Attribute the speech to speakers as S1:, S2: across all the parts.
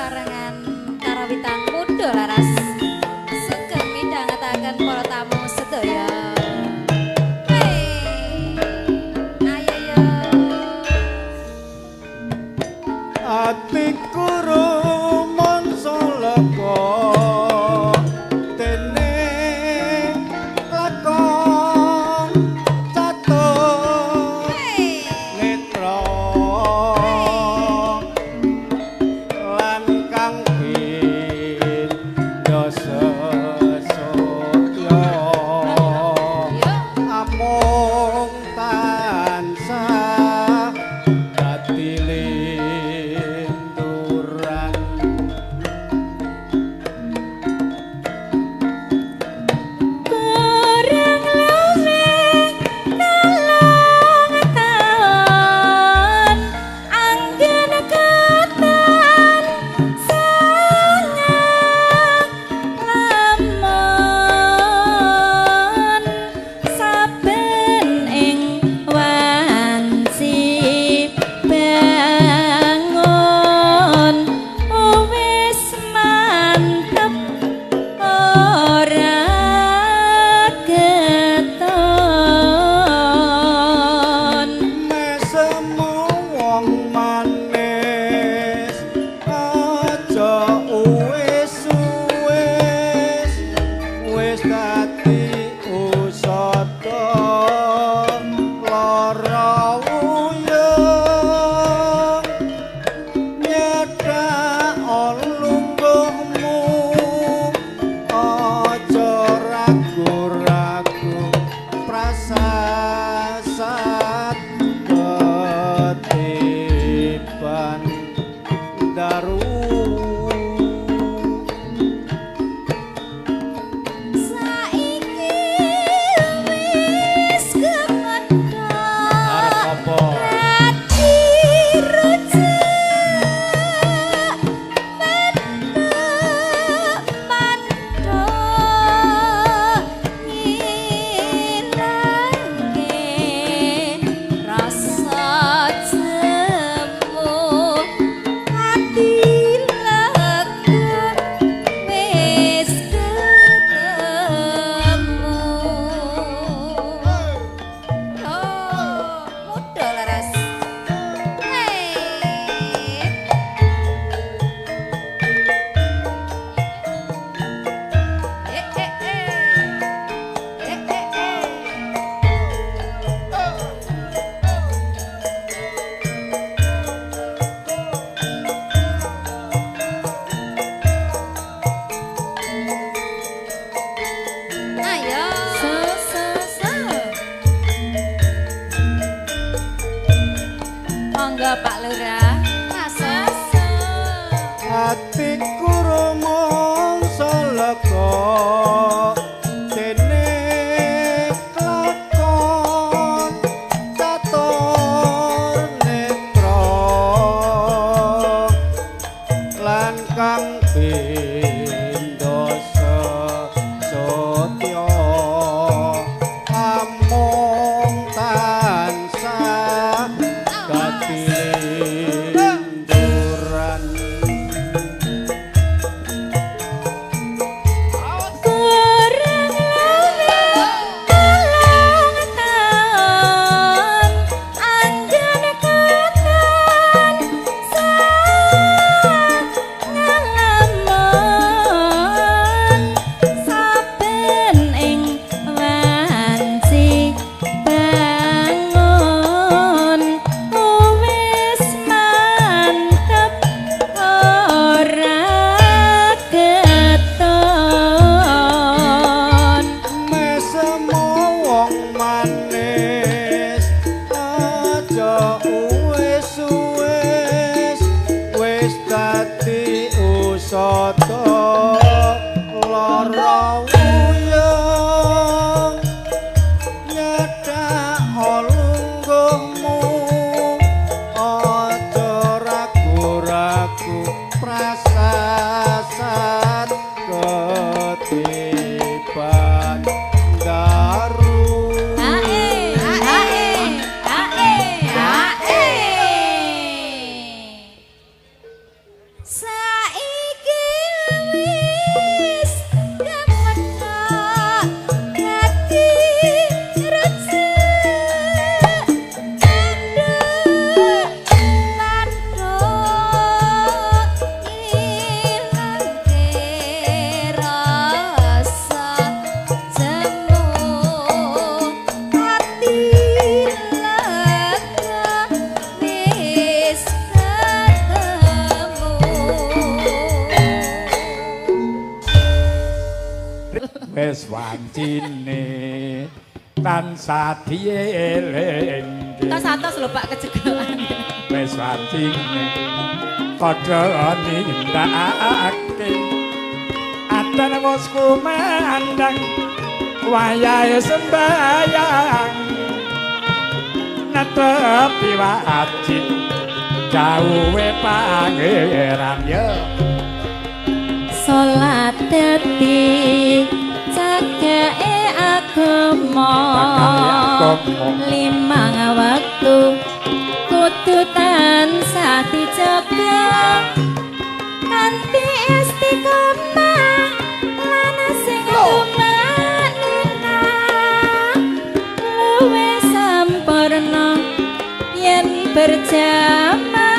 S1: bebarengan karawitan muda laras sugeng midhangetaken para tamu sedaya.
S2: Atiku rumangsa lega dene lakon catur netra lan kang pindha sesotya amung tansah dadi
S1: Pak Lurah, masak.
S2: Atiku rumangsa lega dene lakon catur netra lan kang pindha sesotya amung tansah dadi soto lara uyung nyedak olungguhmu aja ragu-ragu prasasat ketiban daru
S1: Saiki
S3: wis wancine tansah dieling
S1: Tos-atos lho Pak kejegelan.
S3: wis wancine padha nindakake adan wis kumandang wayahe sembayang netepi wajib dawuhe pangeran ya
S1: Salat dadi cagake agama limang wektu kudu tansah dijaga kanthi istiqomah lan sing tumanina luwe sampurna yen berjamaah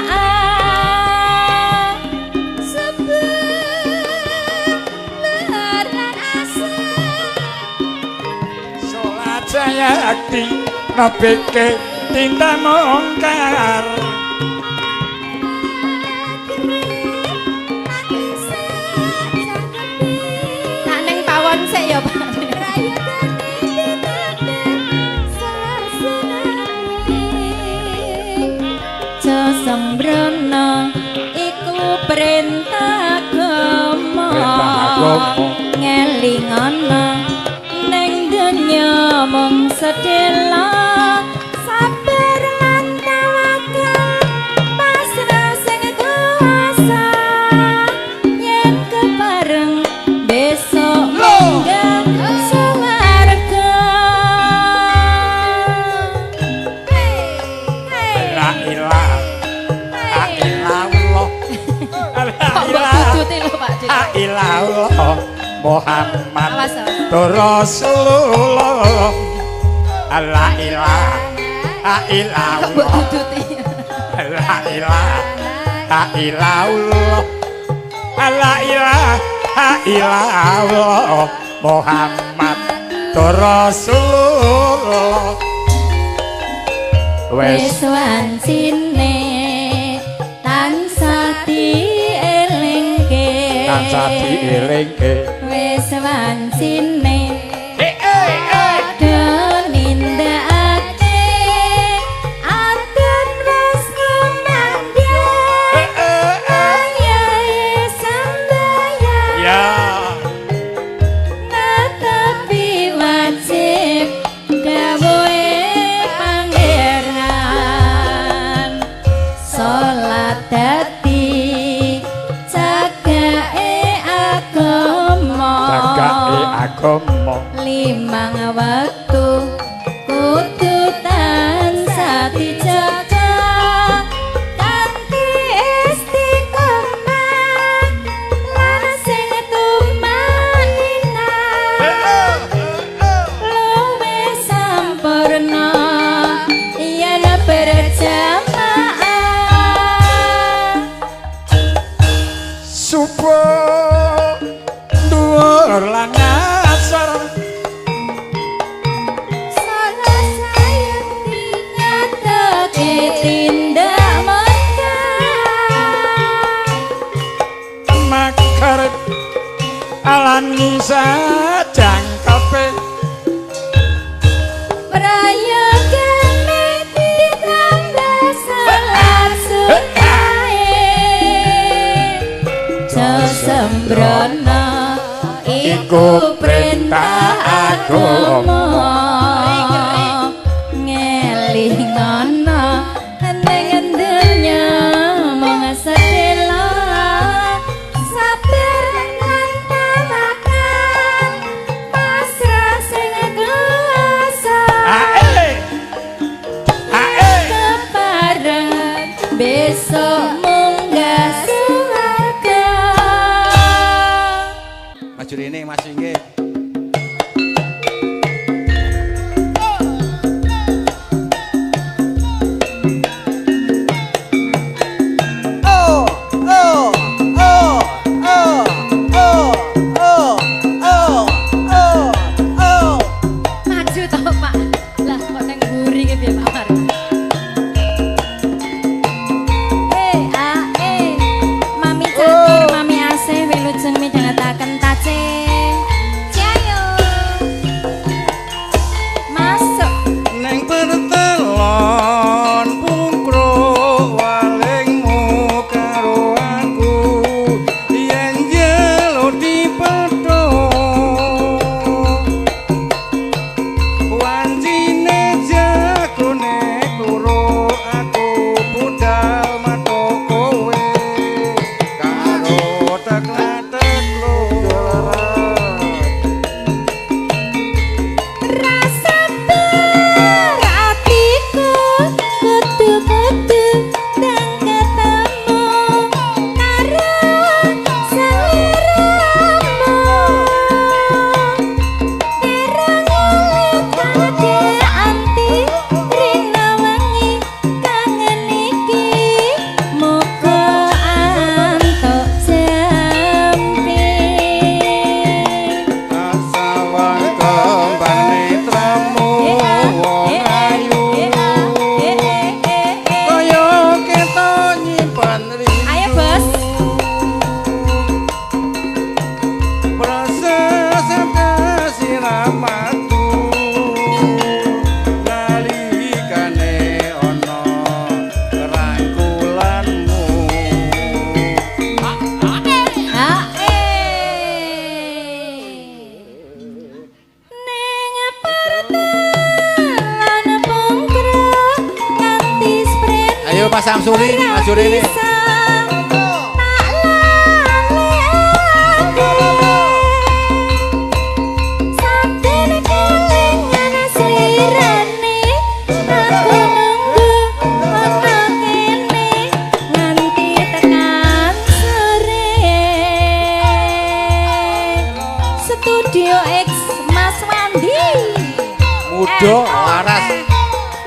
S3: saya akti nepike tinta mongkar
S1: nak neng pawon sik ya Pak Jo sembrono iku perintah agama ngelingono mong sedela sabar lan tawakal pasrah sing kuasa yen kepareng besok munggah swarga
S3: la ilaha illallah Muhammad Rasulullah la ilaha illallah la ilaha illallah la ilaha illallah Muhammad Rasulullah
S1: wis wancine tansah dielingke
S3: tansah dielingke
S1: wis wancine padha nindakake adat wis kumandang ayahe sembayang
S3: ya
S1: netepi wajib dawuhe pangeran salat dadi cagake
S3: agama
S1: limang wektu kudu tansah dijaga kanthi istiqomah lan sing tumanina luwe sampurna yen berjamaah
S3: subuh dhuwur lan asar
S1: salah saya nyatake tindak
S3: makar alani sajang kape
S1: prayogane ditambah salat sunae jo sembrono iku perintah agama ngelingono ning donya mung sedela sabar lan tawakal pasrah sing kuasa kepareng besok munggah swarga
S2: Maju rene Mas nggih. Samsuri maju rene.
S1: Studio X Mas Wandi
S2: Mudo laras.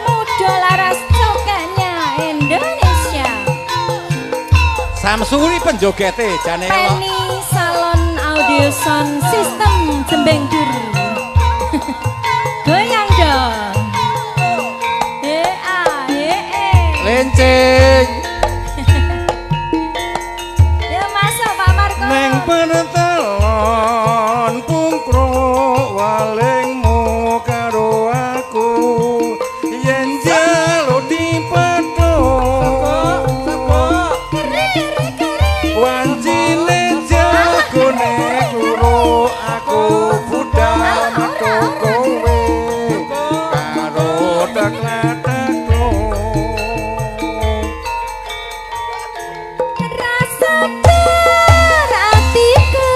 S1: Mudo laras cokanya Indonesia.
S2: Samsuri penjogete jane
S1: Penny Salon Audio Sound System Jembeng Dur. Goyang dong.
S2: Lenceng.
S1: Ya masuk Pak Marco.
S3: Neng penentelon pungkro walingmu karo aku yen jaluk dipetho wancine jagone guru aku budal metu kowe karo dak-dak-do
S1: Rasa hatiku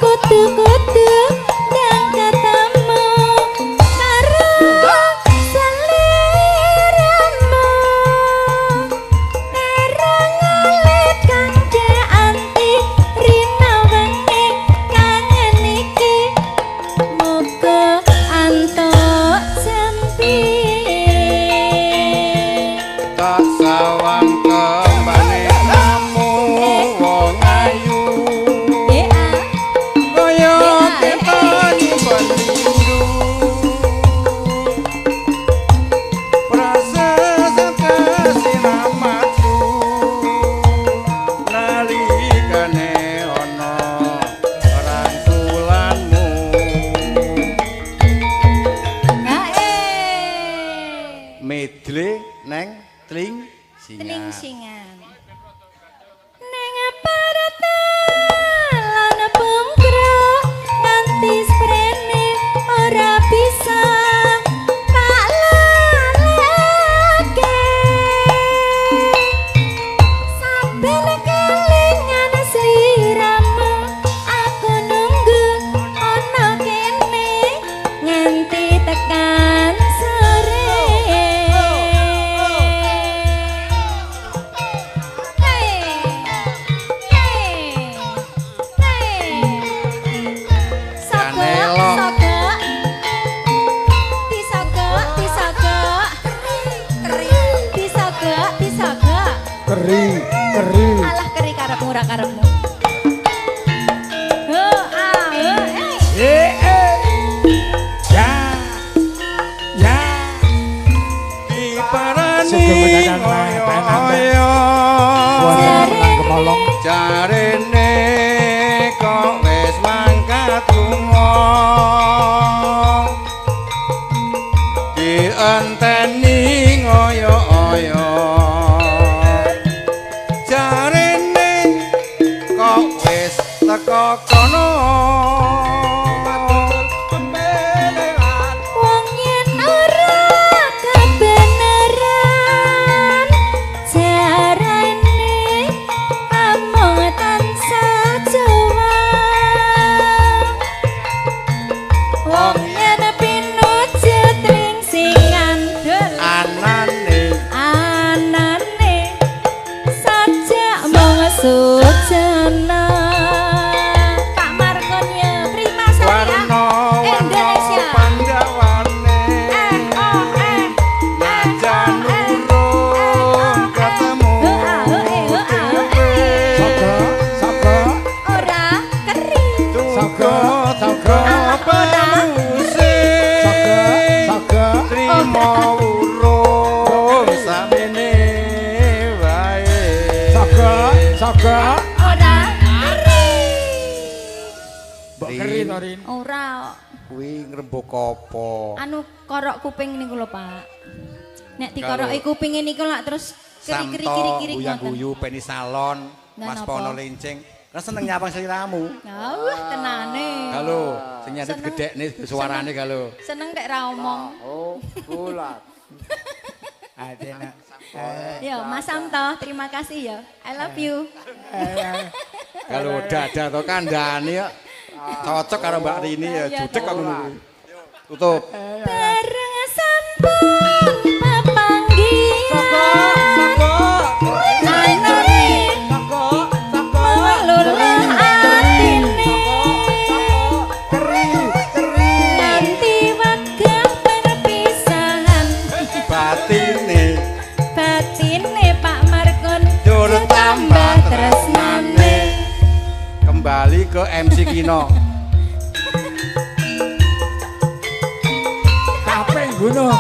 S1: kutu-kutu dan katamu karo seliramu Erang alit kangge anti rina wengi kangen iki muga antuk sempit
S3: tak sawang kembali namu wong ayu kaya kita nyimpen rindu prasasat kasinamatku nalikane ana rangkulanmu medle neng tling
S1: Teling
S3: singa
S1: singan Neng paratalan pungkro nganti sprene ora bisa tak laleke Sambil kelingan sliramu aku nunggu ana kene nganti tekan sore
S3: keri keri
S1: Alah keri karepmu ora karepmu.
S3: ya ya diparani oyo jarene kok wis mangkat lunga dienteni ngoyo-oyo jarene kok wis teko kono
S1: Wong yen ora kebenaran jarane amung tansah jowa Wong yen pinuju tring sing ngandel anane sajak mung sujana Pak Markon ya prima saya Indonesia
S3: pandawane najan urung ketemu saka
S1: ora keri
S3: saka pamuse trimo urung samene wae saka
S1: ora keri
S3: mbok keri to Rin
S1: ora
S2: Kuwi ngrembug apa?
S1: anu korok kuping niku lho Pak nek dikoroki kuping niku lak terus keri-keri
S2: guyu Penny Salon,
S1: Nah,
S2: Mas
S1: napa?
S2: Pono Lenceng. Kan seneng nyapang sliramu.
S1: tenane
S2: Halo, sing nyantet
S1: Seneng.
S2: gedekne suarane halo.
S1: seneng nek ra omong
S3: oh bulat Adena.
S1: Yo, Mas Samto, terima kasih ya. I love you.
S2: Kalau dada to kandhane ya cocok karo Mbak Rini ya judek kok ngono kuwi. Tutup.
S1: Bareng sampun pepanggihan. Anane meluluh atine. Nganti wegah perpisahan. Batine Pak Markon
S2: Jur tambah
S1: tresnane.
S2: Kembali ke MC Kino.
S3: Kaping gunung.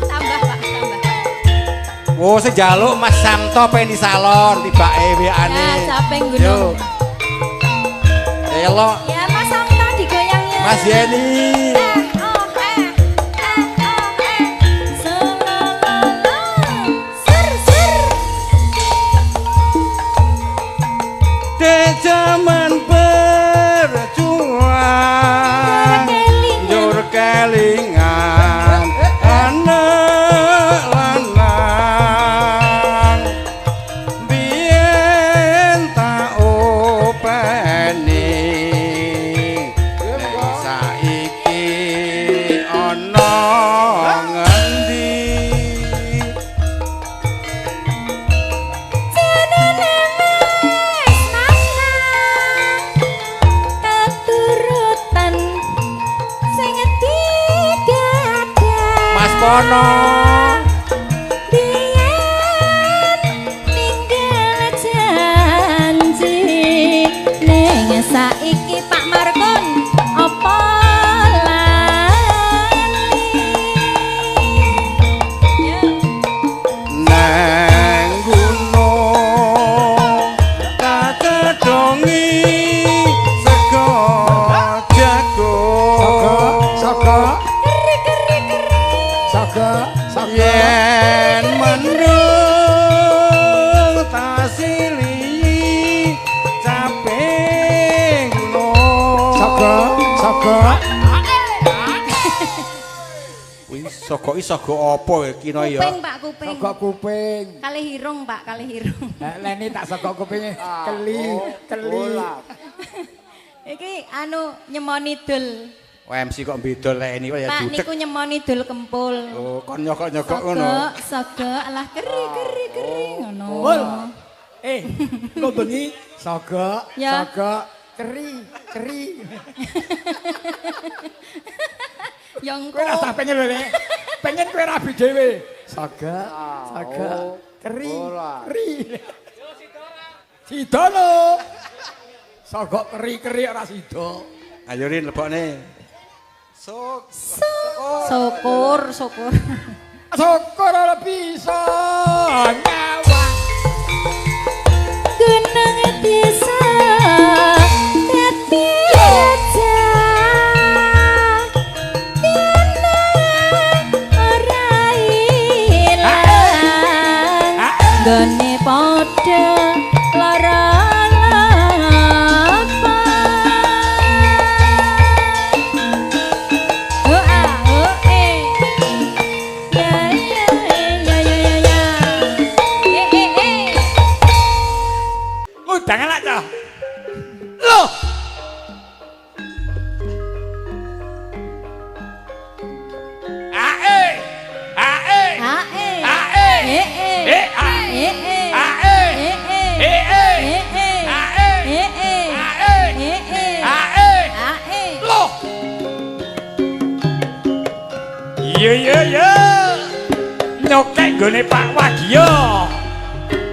S1: Tambah Pak, tambah.
S2: Oh, sing njaluk Mas Samto Penny Salon tibake wiane.
S1: Ya, caping gunung.
S2: Elok.
S1: Ya, Mas Samto digoyang ya.
S2: Mas Yeni. Zaman berjuang njur kelingan anak lanang biyen tak openi saiki ana ngendi Pono
S1: biyen ninggal janji ning saiki Pak Markon apa lali
S2: nang gunung kadongi sego jago yen mendung tasili caping no wis sogo apa ya kino ya
S1: kuping Pak kuping
S3: Sogok kuping.
S1: kali hirung Pak kali hirung
S3: Leni tak sogok kupinge. Keli.
S1: iki anu nyemoni dul
S2: MC kok beda lek ini ya
S1: Pak
S2: dudek
S1: niku nyemoni dul kempul
S2: oh kon nyokok ngono
S1: Sogok alah keri ngono
S3: Mul. Kok bengi sogok,
S1: Ya.
S3: sogok, keri.
S1: yang
S3: Kowe rasa pengen lho, Le. Pengen kowe rabi dhewe. Sogok, keri. Sida lho. Sogok keri ora sida.
S2: ayo Rin lebokne
S1: syukur
S3: Syukur ora bisa nyawa.
S1: gunung desa dadi aja tiene ora ilang gone padha lara
S3: Jangan aja. Loh. Iya. Nyokek gone Pak Wagio.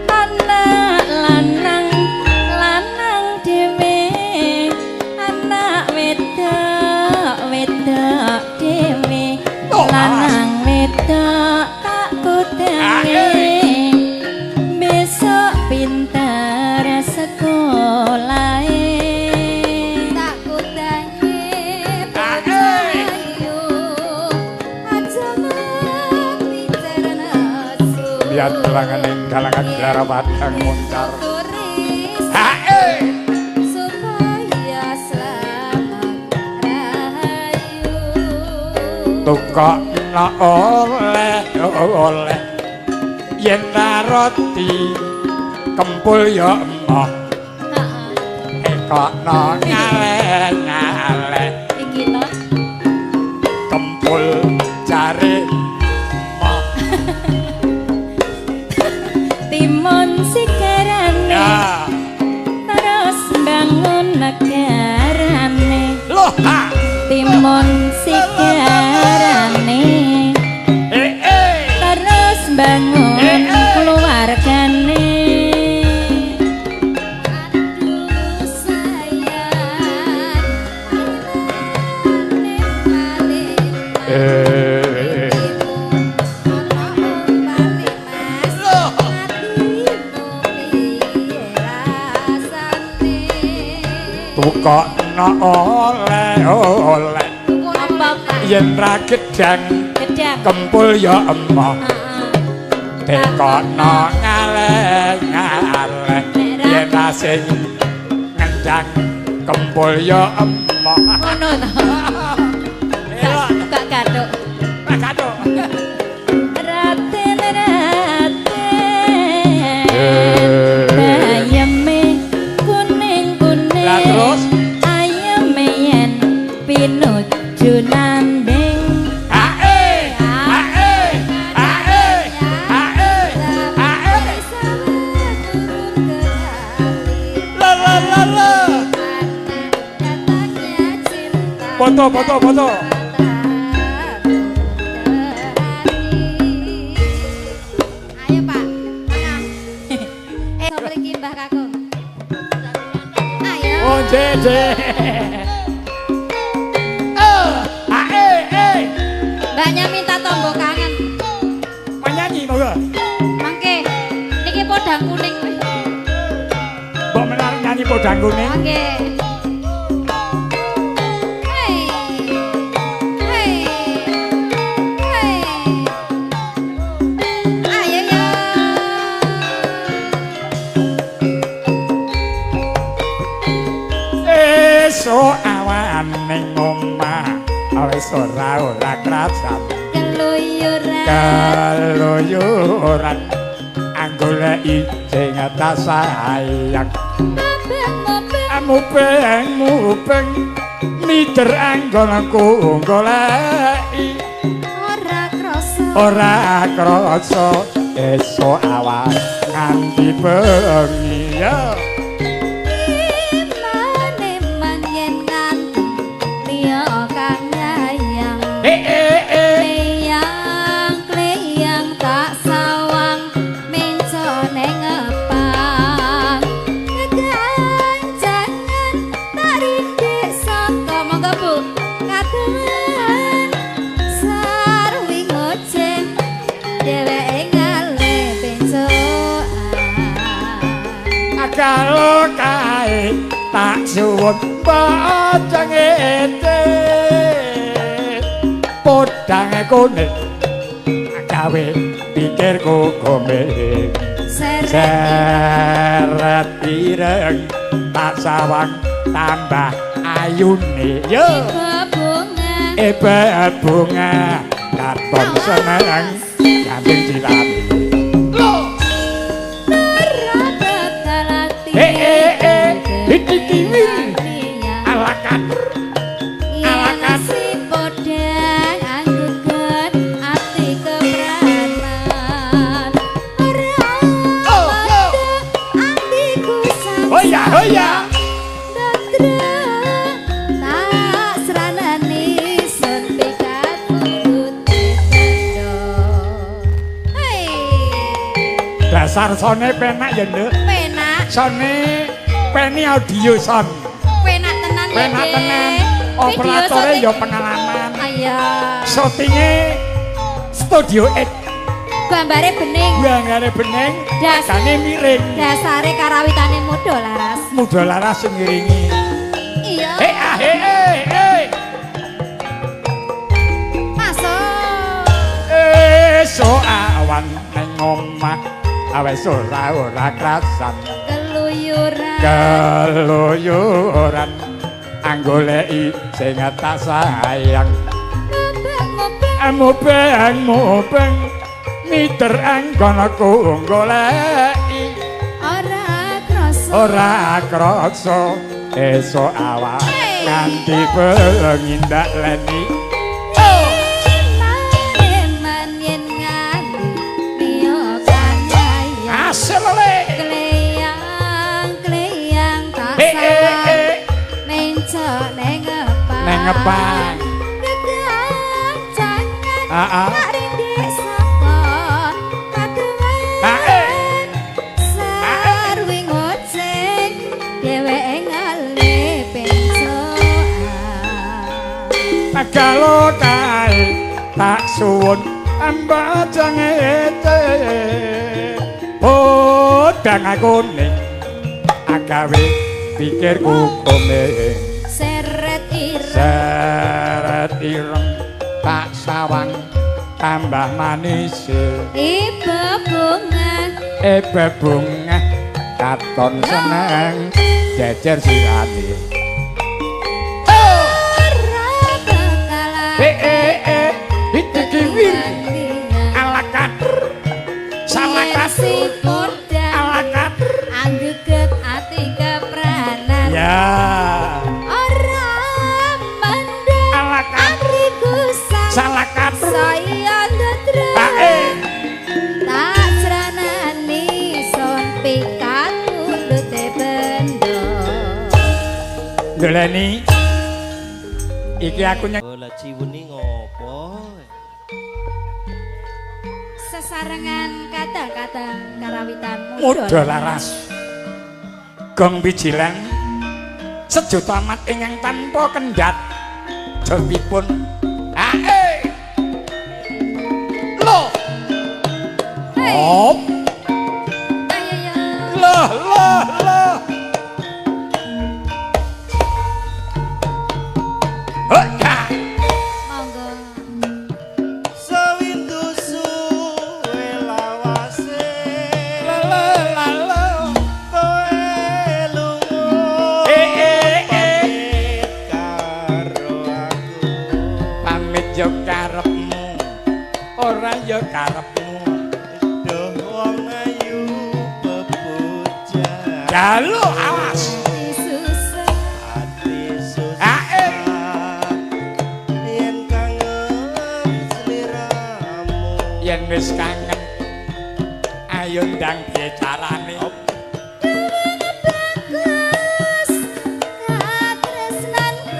S1: Anak lanang dhewe, anak wedok dhewe, lanang wedok tak kudange. Besok pinter sekolahe. Tak kudange ayo aja pinter nasu.
S3: Lihat terangan ing kalangan gelara padang muncar.
S1: Supaya selamat rahayu.
S3: Tukok na oleh yen ta roti kempul ya emoh kok no ngale-ngale
S1: Iki to.
S3: kempul cari emoh
S1: Timun sikarane
S3: ya
S1: terus bangun negarane.
S3: loh ha
S1: Timun sikarane terus bangun keluargane. Aduh sayang,
S3: tukokno oleh-oleh
S1: apa Pak?
S3: yen ra gedang
S1: Gedang.
S3: kempul ya emoh
S1: Heeh.
S3: tekokno ngale-ngale yen asing ngendang kempul ya emoh
S1: Ngono to. Gak gathuk.
S3: kado
S1: Raten ayame kuning-kuning.
S3: Lah terus?
S1: Ayame yen pinuju nanding.
S3: ae ae ae ae ae la la la la foto
S1: Ayo Pak, tengah. Mriki Mbah Kakung. Ayo.
S3: oh jede ae
S1: Mbaknya minta tombo kangen.
S3: menyanyi moga
S1: Mangke, niki podang kuning.
S3: mbok menarik nyanyi podang kuning
S1: Oke. Hey. Hey. Hey. Ayo yo.
S3: esuk awan ning omah wis ora krasan
S1: Keluyuran.
S3: kaluyuran anggoleki sing atas sayang mupeng mider anggolku goleki ora krasa esuk awan nganti bengi ya kalau kae tak suwun bocah ngete podang kuning gawe pikirku gomeng seret ireng tak sawang tambah ayune yo bunga katon seneng gandeng cilami Hiti-kiwi alakan alakan
S1: si podang anggukan ati kebranan ora atiku
S3: hoya hoya
S1: tak seranani sentikat putih hei
S3: dasar sone penak ya nduk
S1: penak
S3: sone peni audio son
S1: penak tenan
S3: penak tenan operatornya ya pengalaman
S1: ayo
S3: syutingnya studio X
S1: gambare bening
S3: bening
S1: Das-
S3: dasane miring
S1: dasare karawitane muda laras
S3: muda laras sing ngiringi
S1: iya masuk
S3: esuk awan ning omah awes ora krasan keluyuran anggoleki sing atas sayang mupeng Niter anggonku goleki ora krasa esuk awak nganti bengi ndak leni asil le
S1: kleyang tak mencok neng
S3: ngepang kalau kae tak suwun ambajang ete podang aku ning agawe pikirku komeng
S1: seret
S3: ireng tak sawang tambah manis bebunga katon seneng jejer sirane Hitikiwir alakatur salakatur alakatur
S1: anggeget ati kepranan
S3: ya
S1: orang mandang
S3: alakatur salakatur
S1: saya ndedre tak ceranani son pikat undute bendo
S3: doleni iki aku
S4: lah ciwuni ngopo
S1: sesarengan kata-kata karawitan
S3: muda laras gong bijilan sejuta amat ingkang tanpa kendhat jempipun lo op loh
S1: monggo
S4: sawindu suwe lawase koe lunga karo aku
S3: pamit yo karepmu ora yo karepmu
S4: doh wong ayu bebujang
S3: jalu awas
S1: susah
S4: ati susah yen kangen sliramu
S3: yen wis kangen ayo ndang piye carane
S1: bagus katresnanku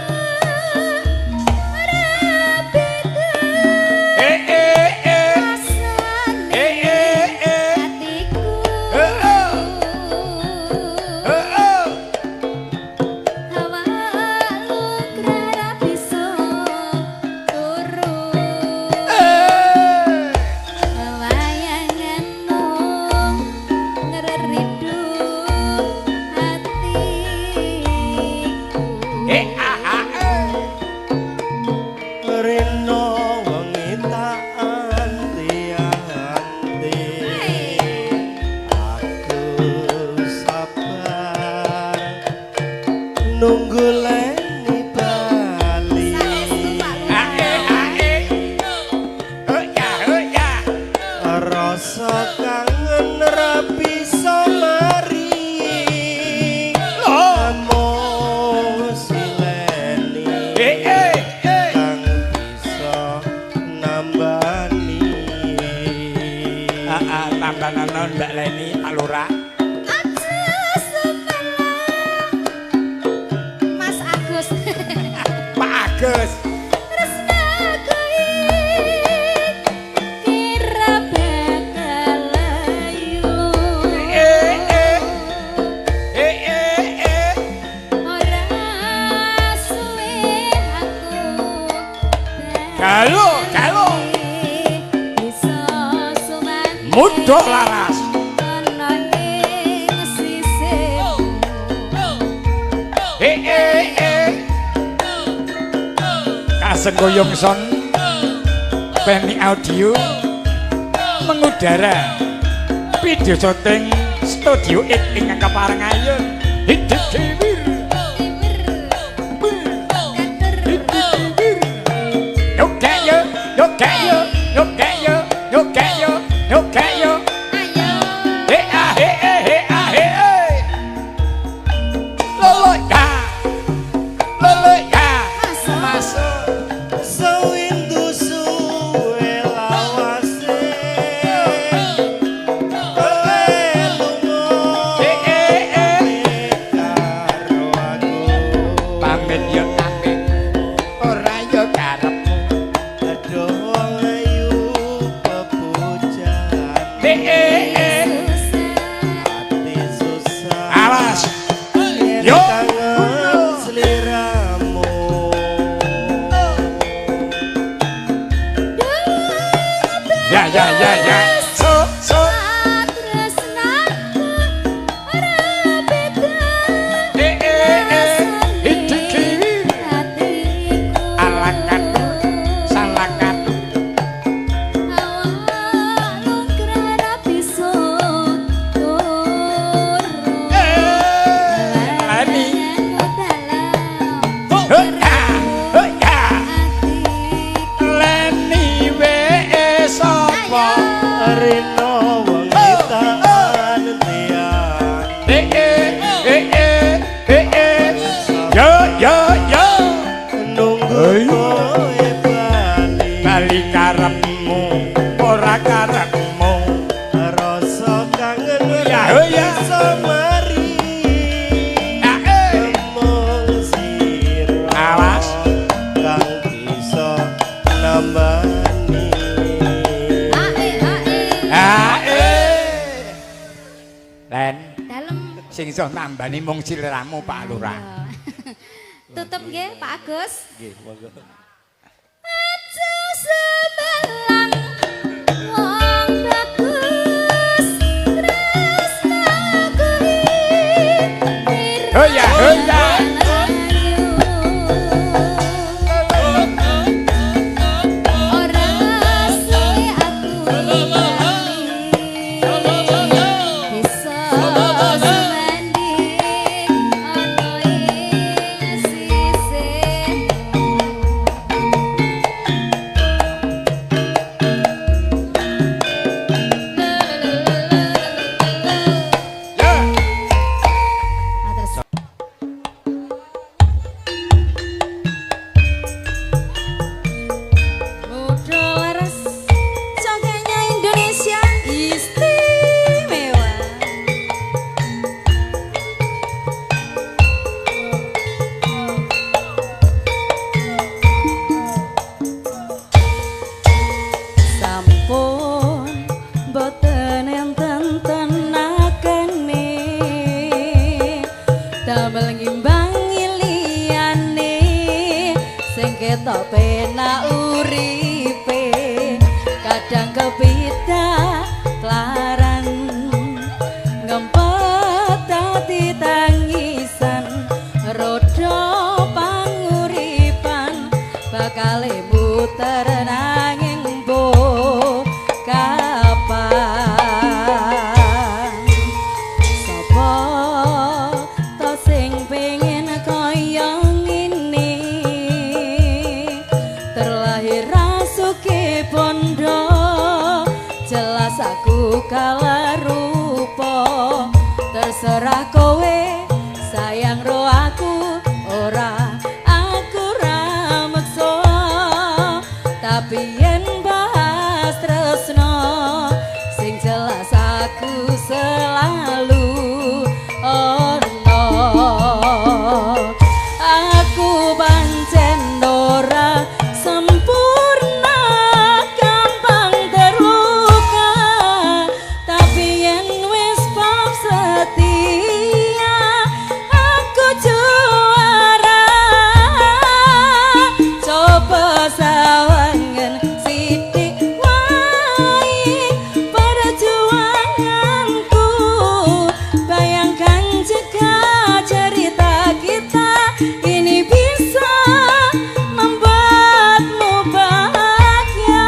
S1: rapiku rasane hatiku awakmu krara bisa turu wayanganmu ngereridu hatiku
S4: reno wengi tak anti-anti aku sabar nunggu leni bali rasa kangen ra bisa mari amung sileni kang bisa nambani
S3: tambah Mbak Leni Alura
S1: aja semelang Mas Agus
S3: Pak Agus
S1: tresnaku kira bakal layu ora suwe aku
S3: Galo
S1: bisa suman
S3: muda laras
S1: ana ing sisihmu
S3: Kasenggoyong son Penny Audio mengudara video syuting studio X ingkang kaparengayon hidup dewir yo iso nambani mung siliramu Pak Lurah.
S1: Tutup nggih Pak Agus.
S4: Nggih, monggo.
S1: Aja sebelang wong bagus tresnaku
S3: Hoya, hoya.
S1: ketok penak uripe kadang kepita klaran ngempet dadi tangisan rodo panguripan bakal muter nanging mbok kapan sapa to sing pengen kaya ngene terlahir rasuke bondo jelas aku kalah rupa terserah kowe sayang ro aku ora aku ra meksa tapi yen bahas tresno sing jelas aku selalu ono aku pancen ora sempurna gampang terluka tapi yen wis bab setia aku juara coba sawangen sithik wae perjuanganku bayangkan jika cerita kita ini bisa membuatmu bahagia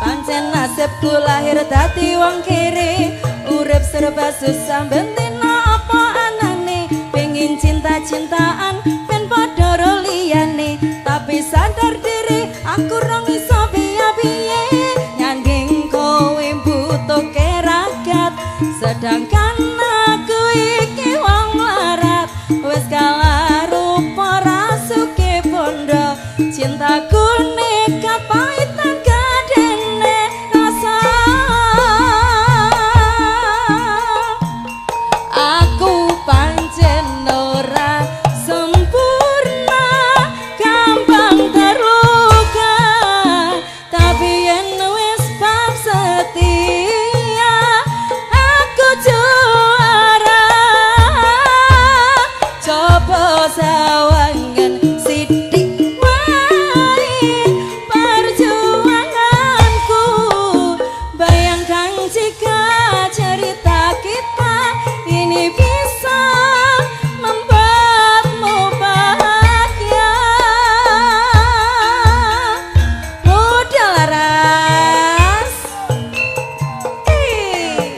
S1: pancen nasibku lahir dadi wong kere urip serba susah bentena apa anane pengen cinta-cintaan ben padha ro liyane tapi sadar diri aku rong iso piye-piye nyanding kowe butuh keragat sedangkan aku iki wong larat wis kalah rupa rasuke bondo cintaku nekat pahitan kadene rasa aku pancen ora sempurna gampang terluka tapi yen wis bab setia aku juara coba sawangen sithik wae perjuanganku bayangkan jika cerita kita ini bisa membuatmu bahagia udah laras hey.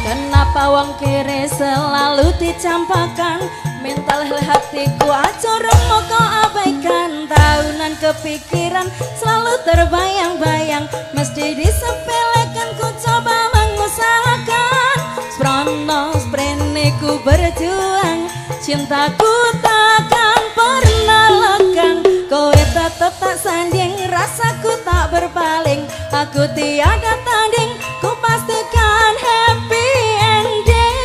S1: Kenapa wong kere selalu dicampakan mental hatiku acorong mau kau abaikan tahunan kepikiran selalu terbayang-bayang mesti disepelekan ku coba mengusahakan sprono sprene ku berjuang cintaku takkan pernah lekang kowe tetep tak sanding rasaku tak berpaling aku tiada tanding ku pastikan happy ending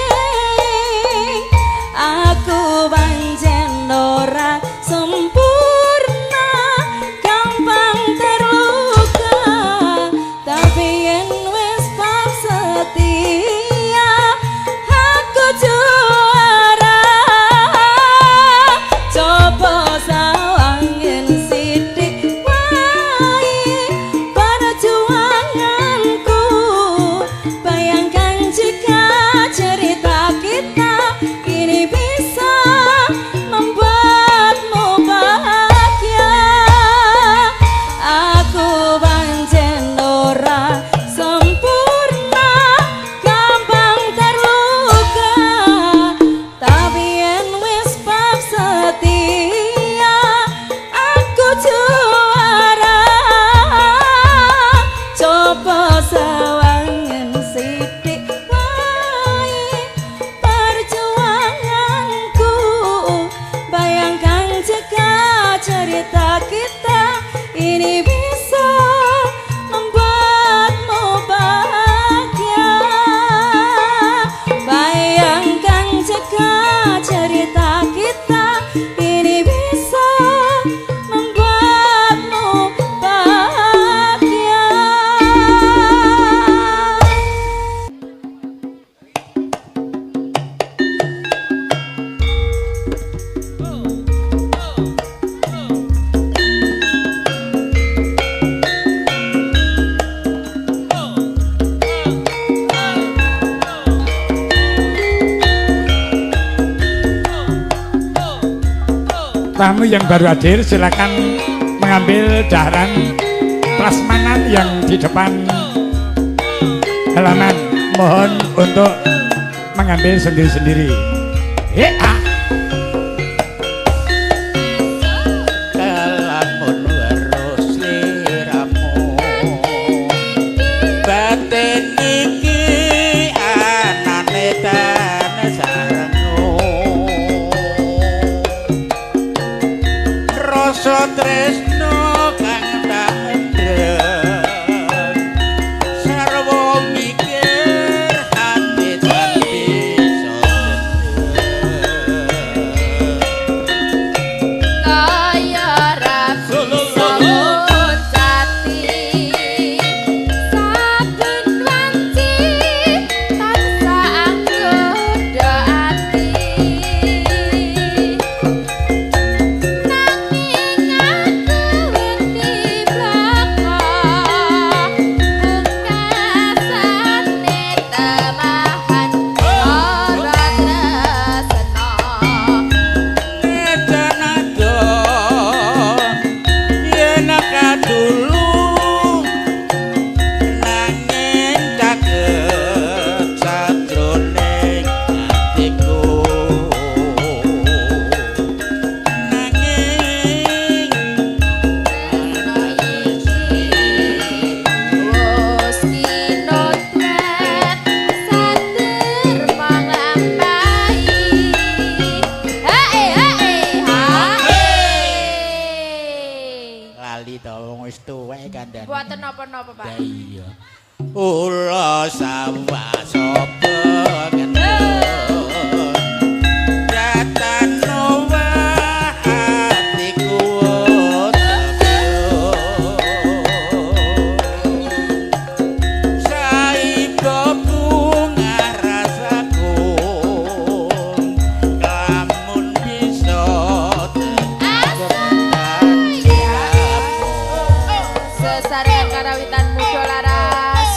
S3: tamu yang baru hadir silakan mengambil daharan prasmanan yang di depan halaman. Mohon untuk mengambil sendiri-sendiri.
S5: Kelamun weruh sliramu batin iki anane tan sarengu rasa tresno kang tak endreng sarwa mikir hati tak bisa
S6: kaya rapi sawun jati saben wanci tansah anggoda ati nanging aku wedi blaka pungkasane temahan ora tresna
S5: Janadon yen kadulung nanging caket sajroning atiku nanging
S6: wis kinodrat sader mangampai hae
S5: lali to wong wis tuwek kandhane
S6: buatan napa-napa Pak
S5: iya ula sawah sapa ngendut datano hatiku saiba bunga rasaku lamun bisa
S6: sesarengan karawitan muda laras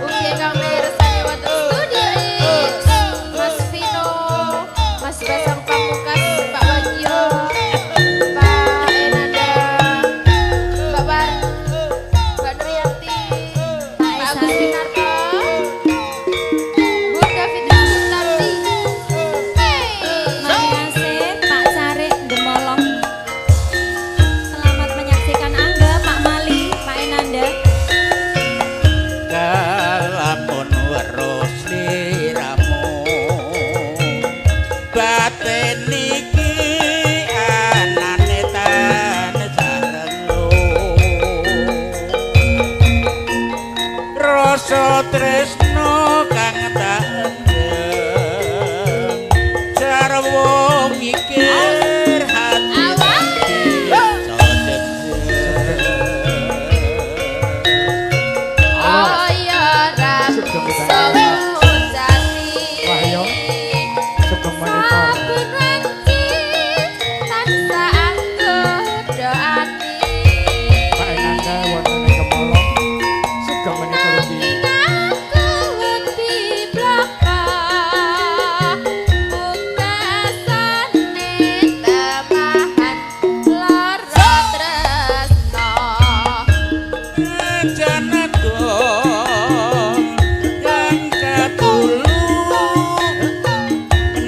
S6: ugi kang mirsani wonten studio X Mas Vino Mas Basang Pamungkas Pak Wagio Pak Enanda Mbak Bar Mbak Nuryanti Pak Agus Winarto Bunda Fitri Sutarti
S1: Makasih Pak Sarik Demolong. Selamat menyaksikan Angga, Pak Mali, Pak Enanda.
S5: kalamun weruh sliramu batin iki anane tan sarengu rasa tresno kang tak endem sarwa mikir hati
S6: kaya rapi sawun jati
S3: Wahyo, sugeng monitor.
S6: saben wanci tansah anggoda ati
S3: Pak Enanda wonten ing Kemolong sugeng monitor ugi.
S6: aku wedi blaka pungkasane temahan lara tresna
S5: Janadon kang katulung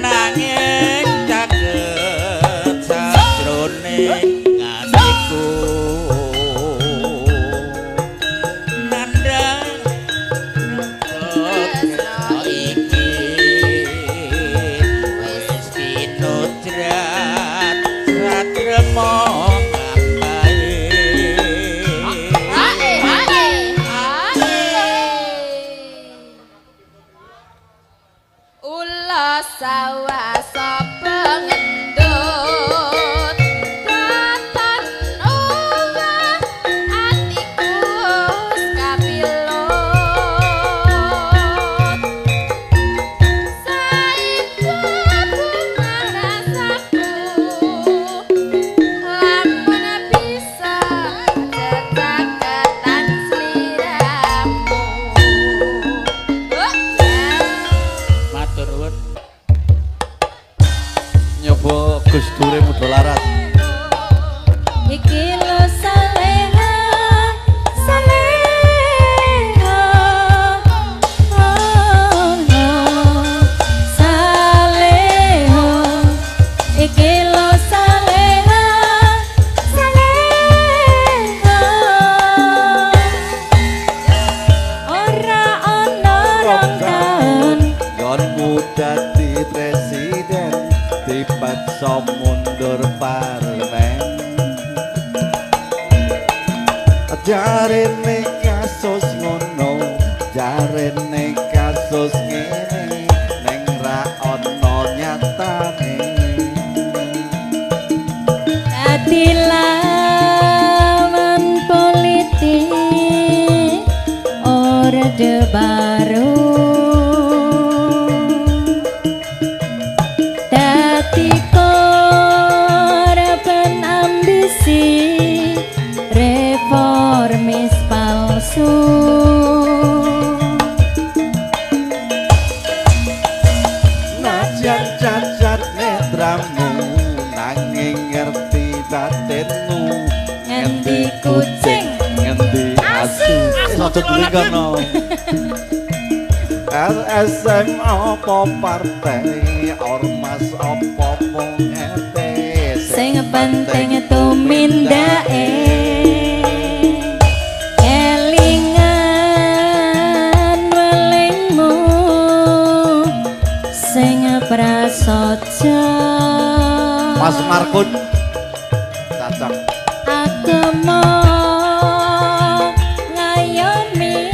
S5: nanging caket sajroning atiku nandhang tresno iki wis kinodrat satremo
S6: Ula sawah sapa ngendut ratan ora atiku wis kapilut saibu bunga rasaku lamun bisa cetaketan sliramu
S5: matur nuwun
S2: Nyoba Gus Dure Muda Laras.
S1: iki lo saleha saleha ora ono rong taun
S5: Gonmu dadi presiden dipaksa mundur parlemen jarene kasus ngono jarene kasus ngene neng ra ono nyatane
S1: dadi lawan politik orde baru dadi korban ambisi reformis palsu
S5: najan cacat netramu nanging ngerti batinmu
S1: ngendi kucing
S5: ngendi asu aja dulingkono LSM apa partai ormas apa mung RT
S1: sing penting tumindake kelingan welingmu sing prasaja
S5: Mas Markun cacak
S1: agama ngayomi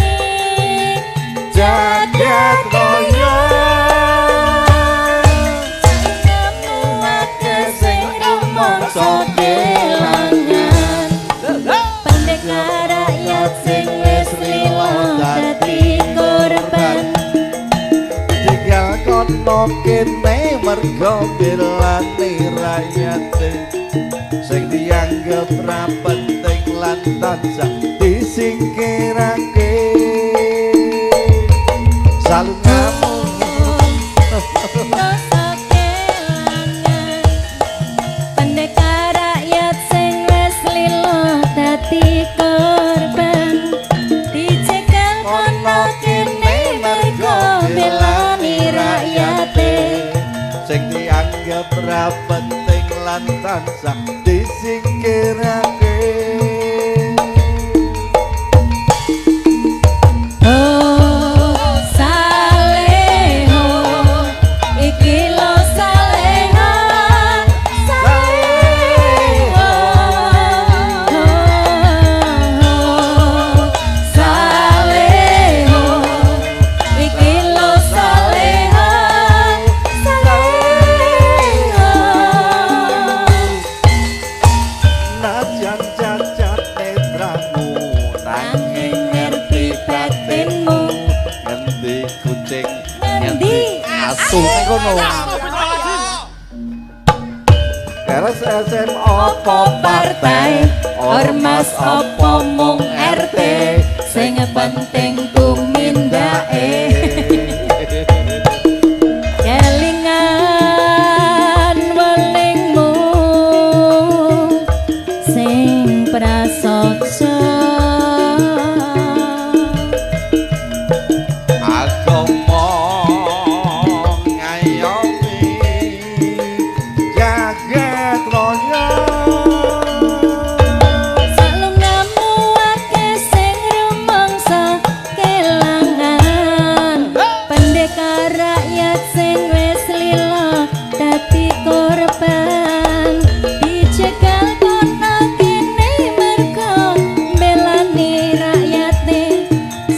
S5: jagat raya
S1: kelangan pendekar rakyat sing wis lilo dadi korban
S5: tinggal kono kene mergo belani rakyate sing dianggep ra penting lan tansah disingkirake salungamu
S1: dosa kelangan pendekar rakyat sing wis lilo dadi korban dicekel kono kene mergo belani rakyate
S5: sing dianggep ra penting lan tansah disingkirake
S1: oh saleho iki lo saleha saleho saleho iki lo saleha saleho
S5: najan cacat netramu nanging ngerti batinmu ngendi kucing
S1: ngendi
S5: asu ning kono LSM apa partai
S1: ormas apa mung RT sing penting tumindake kelingan welingmu sing prasaja
S5: agama ngayomi jagat raya
S1: salungamu akeh sing rumangsa kelangan pendekar rakyat sing wis lilo dadi korban dicekel kono kene mergo belani rakyate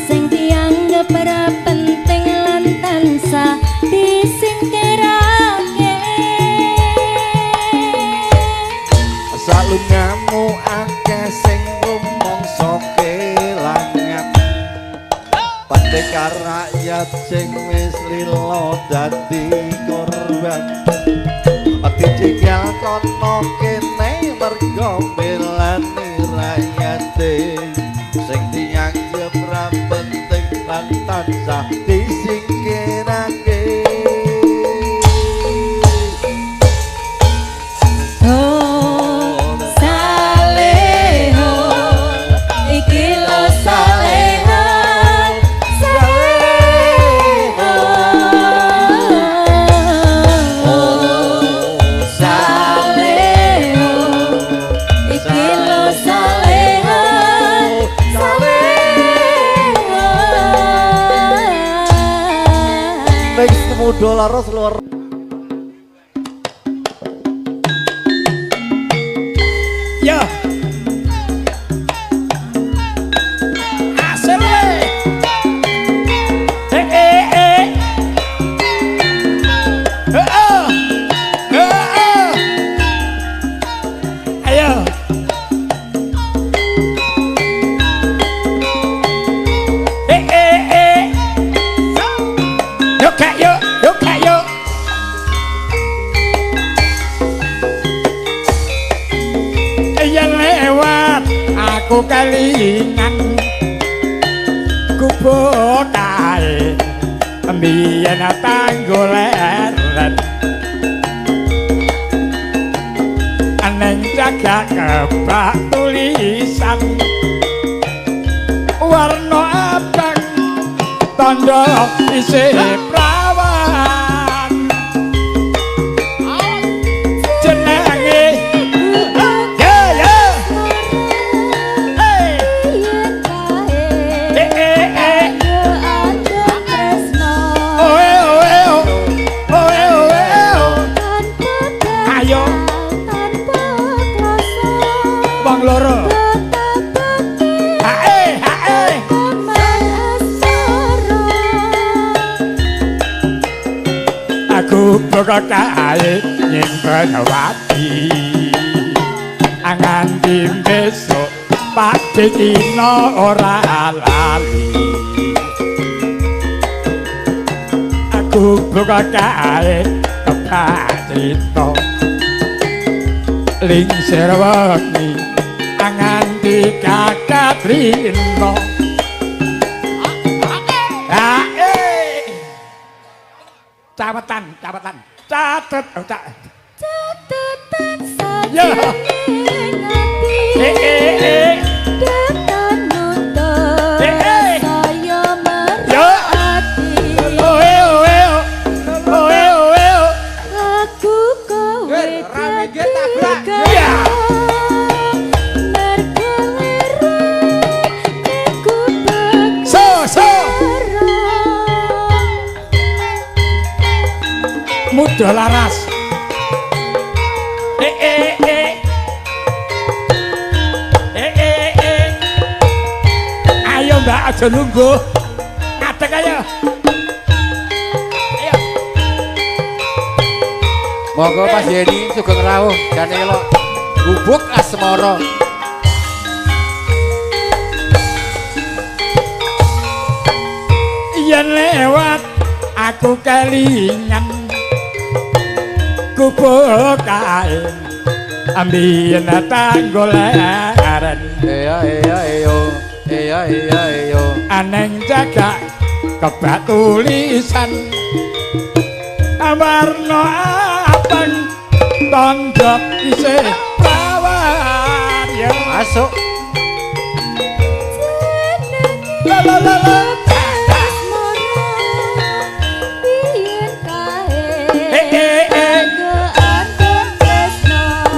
S1: sing dianggep ra penting lan tansah disingkirake
S5: salungamu akeh sing rumangsa kelangan pendekar rakyat sing wis lilo dadi korban dicekel kono kene mergo belani rakyate sing dianggep ra penting lan tansah disingkirake
S1: oh saleho iki lo saleha saleho oh
S5: padha laras luar.
S3: Ya. Asal we. Ayo. Yuk kak yuk, yuk kak yuk. Yang lewat aku kelingan kubur kae mbiyen tangguleren aneng jaga kebak tulisan warna abang tondo isih prawan jenenge ya ya hey oe oe oe oe ayo wong loro hae hae aku buka kae nyimpen wati nganti besok Pak Dino ora lali aku buka kae kepracito lingsir wengi nganti kakak Rino catetan catet
S1: Catetan
S3: ya
S1: Detan nuntut saya merhati
S3: oe oe oe oe
S1: aku kowe dadi
S3: ya so mudah laras ayo mbak aja nunggu ngadeg ayo ayo
S2: Monggo Mas Yeni sugeng rawuh dan elok gubuk asmara.
S3: yen lewat aku kelingan gubuk kae ambiyen tangguleren
S2: Iya iya iyo iya iya iyo
S3: aneng jaga kebak tulisan warna abang tondok isih prawan ya
S2: masuk
S3: la la la la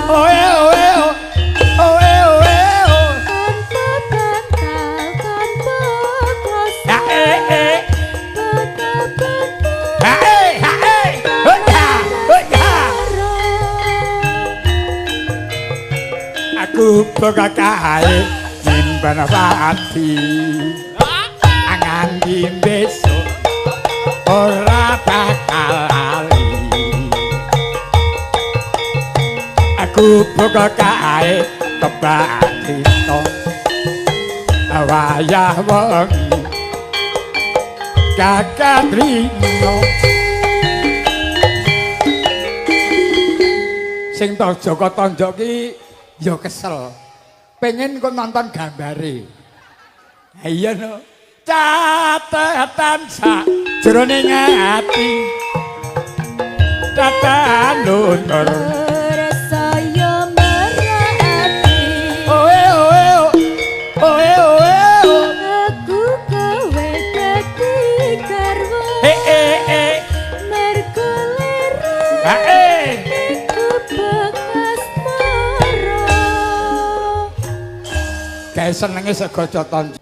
S3: oe oe oe oe aku buka kae nyimpen wati nganti besok ora bakal lali aku buka kae kebak Rino wayah wengi kakak Rino sing Joko Tonjok ki ya kesel pengen kok nonton gambare iya no catetan sak jroning ati catetan luntur
S1: saya merhati
S3: oe oe oe oe
S1: aku kowe dadi garwa mergo leren bekas mara
S3: kae senenge sego coton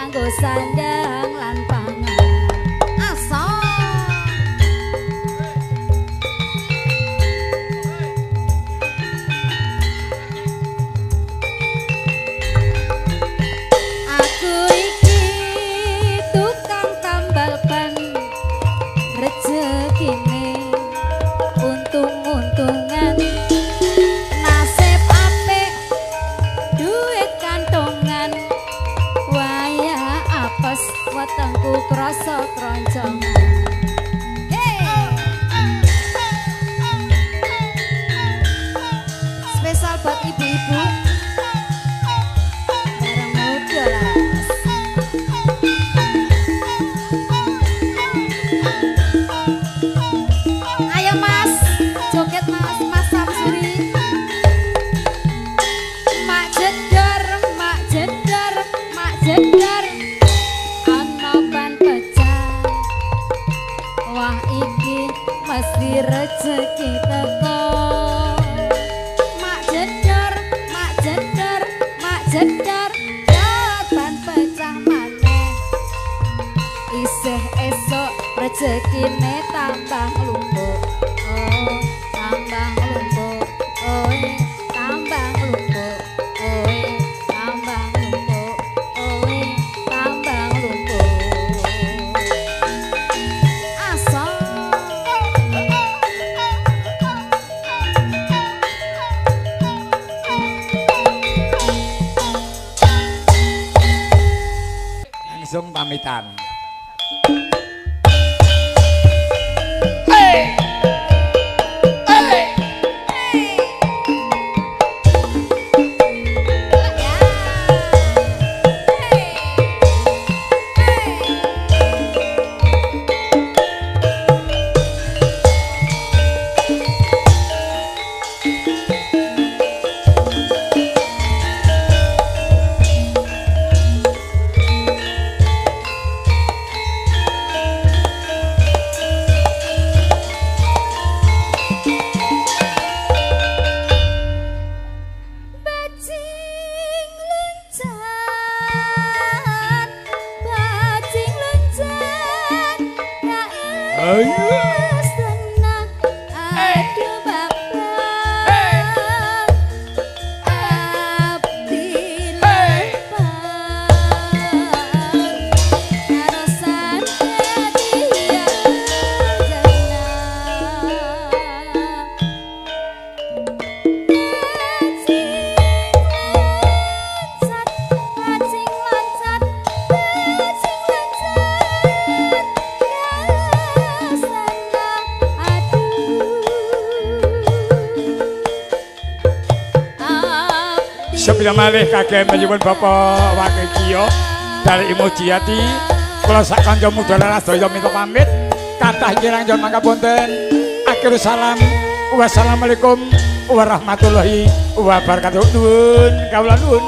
S1: kanggo sandang lan pangan asal aku iki tukang tambal ban rezekine untung-untungan nasib apik duit kantongan waya apes wetengku krasa kroncongan spesial buat ibu-ibu bareng muda laras ayo mas joget mas mas Samsuri mak jedar mak jedar mak jedar ana ban pecah wah iki mesti rezeki teko mak jedar mak jedar mak jedar ban pecah maneh isih esok rezekine tambah lumpuk oh tambah lumpuk oh tambah lumpuk oh tambah lumpuk oh tambah lumpuk asal
S3: langsung pamitan. Sepira malih kagem menyuwun Bapak Wakil Kiyo dari Imujiyati kula sak kanca mudhara sedaya minta pamit kathah kirang nyon mangkapunten akhir salam wassalamualaikum warahmatullahi wabarakatuh nuwun kawula nuwun